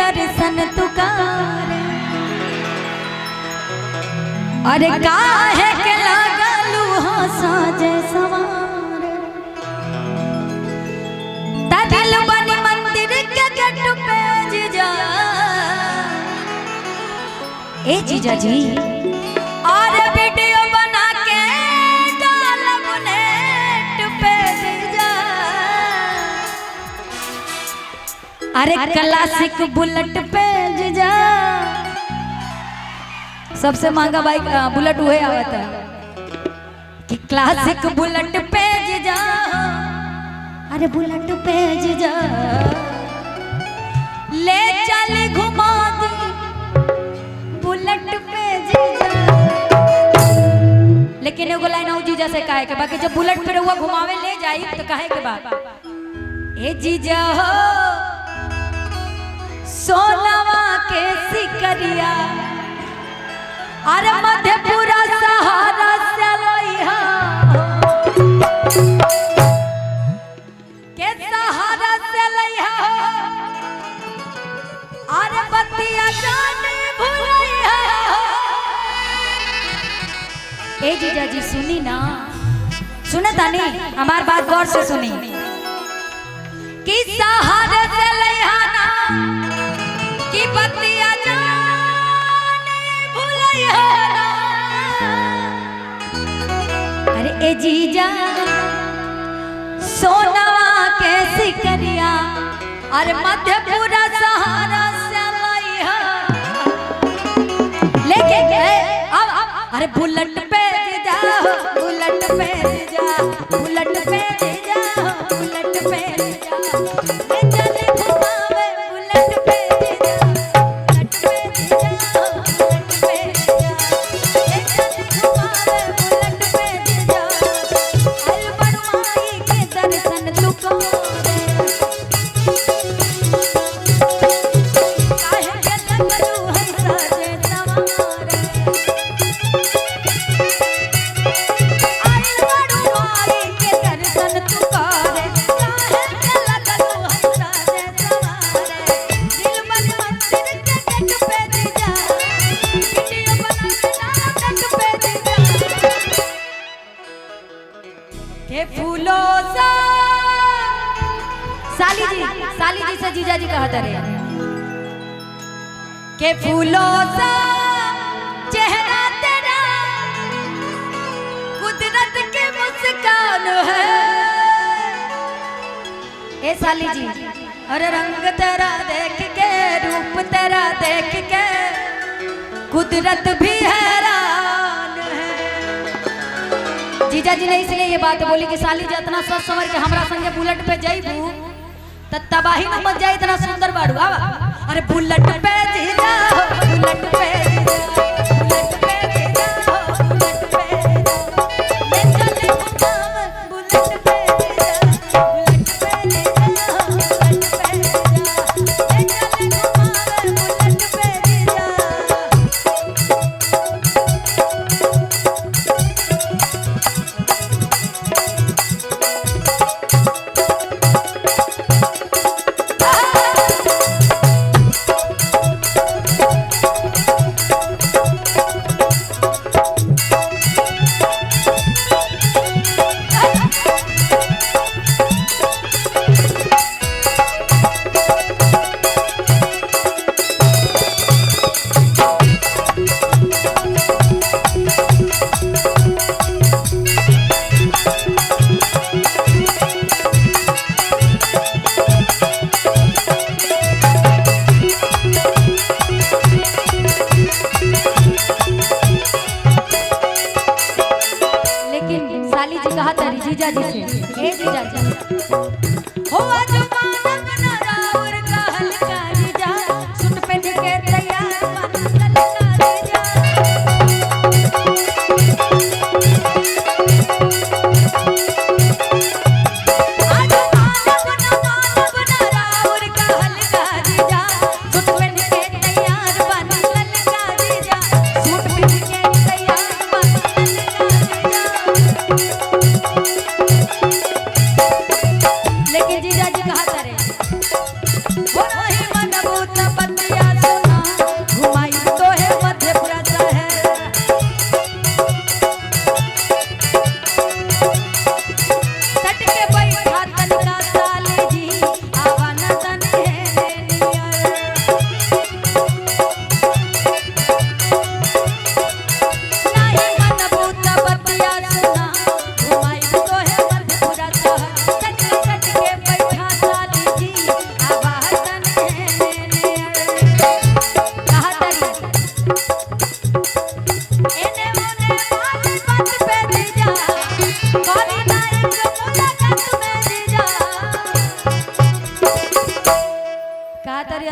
दर्शन तुकारे। अरे काहे के लागलू हो साजे सवारे, दिल बनी मंदिर के गेट पे जीजा। ए जीजा जी और वीडियो बना के डालब नेट पे जीजा। अरे क्लासिक बुलेट पे जीजा, सबसे महंगा बाइक बुलेट हुए आवता कि क्लासिक बुलेट पे जीजा। अरे बुलेट पे जीजा ले चल घुमा दी बुलेट पे जीजा। लेकिन एगो लाइन आऊ जीजा से कहे के बाकी जब बुलेट पे रहुआ घुमावे ले जाई तो कहे के बा ए जीजा हो सोनावा के सिकरिया। अरे मधेपुरा सहारा से लइहा के सहारा से लइहा। अरे बतिया जाने भुलइहा। ए जीजा जी सुनी ना, सुने तानी हमार बात गौर से सुनी कि सहारा से लइहा ना कि बतिया ए जीजा सोनावा के सिकरिया। अरे मधेपुरा सहारा से लइहा लेके अब अरे बुलेट पे जीजा बुलेट पे जीजा बुलेट पे जीजा बुलेट पे जीजा ले चले घुमावे बुलेट पे जीजा बुलेट पे जीजा बुलेट पे जीजा ले चले घुमावे बुलेट पे जीजा। अल बनवाई के दर्शन तुकारे काहे के लगलू है साजे सवारे। अल बनवाई के दर्शन तुकारे काहे के लगलू है साजे सवारे। दिल मन मंदिर के गेट पे जीजा वीडियो बना के गेट पे जीजा के फूलों सा। साली जी से जीजा जी कहते रहे के फूलों सा चेहरा तेरा कुदरत की मुस्कान है। ए साली जी अरे रंग तेरा देख के रूप तेरा देख के कुदरत भी हैरान है। जीजा जी ने इसलिए ये बात बोली कि साली जी इतना सोच समझ के हमरा संगे बुलेट पे जाइबू त तबाही न मच जाए। इतना सुंदर बाड़ू आवा। अरे बुलेट पे जीजा बुलेट पे जीजा बुलेट पे जीजा बुलेट पे जीजा ले चले घुमावे बुलेट पे जीजा बुलेट पे जीजा बुलेट पे जीजा ले चले घुमावे बुलेट पे जीजा।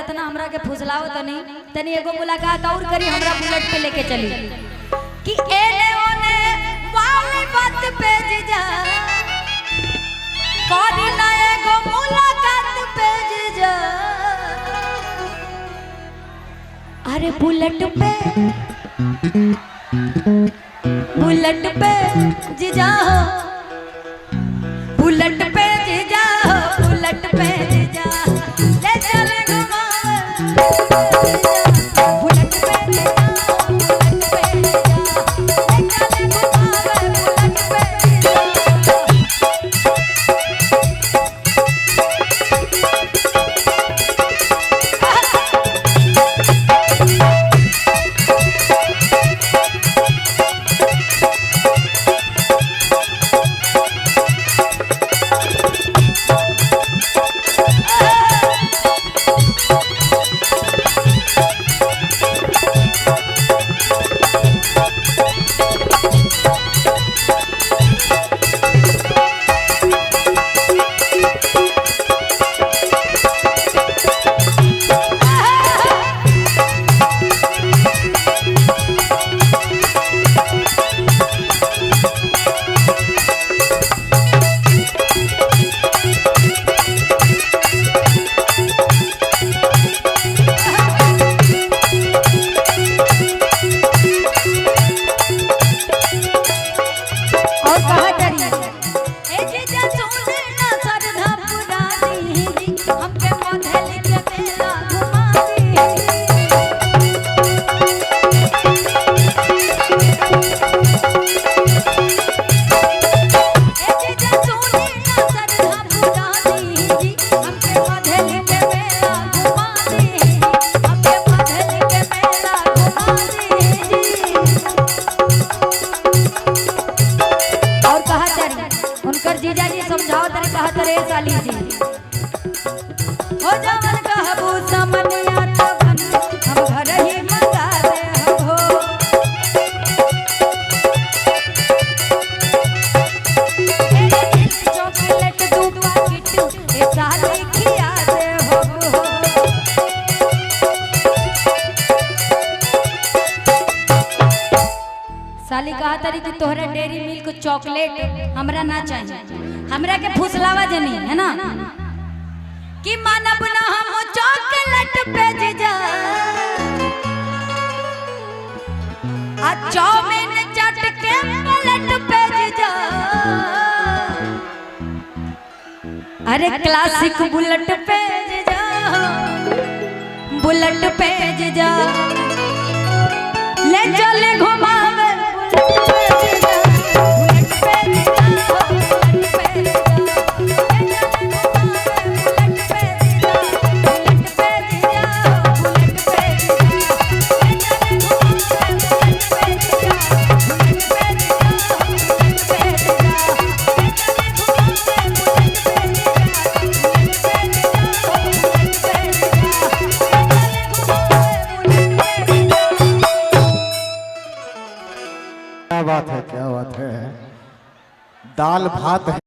इतना हमरा के फुसलाओ तनी तनी एगो मुलाकात और करी हमरा बुलेट पे लेके चली कि एने ओने वाली बात पे जीजा करी ना एगो मुलाकात पे जीजा अरे बुलेट पे जीजा बुलेट पे जीजा बुलेट पे जीजा ले चले घुमावे बुलेट पे जीजा बुलेट पे जीजा ले चले घुमावे बुलेट पे जीजा जी समझाओ तरे कहा तरे साली जी हो जावन कहबू समनिया तबन हम घर ही मंगा दे हो चॉकलेट दू पैकेट ए साली खिया दे हो साली कहा तरी कि तोहरा डेरी मिल्क चॉकलेट हमरा ना चाहिए हमरा के फुसलावा जनी है ना कि मानब ना हम चॉकलेट पे जीजा आ चाउमीन चाट के प्लेट पे जीजा अरे क्लासिक बुलेट पे जीजा बुलेट पे जीजा ले चले घुमावे क्या बात है दाल भात है।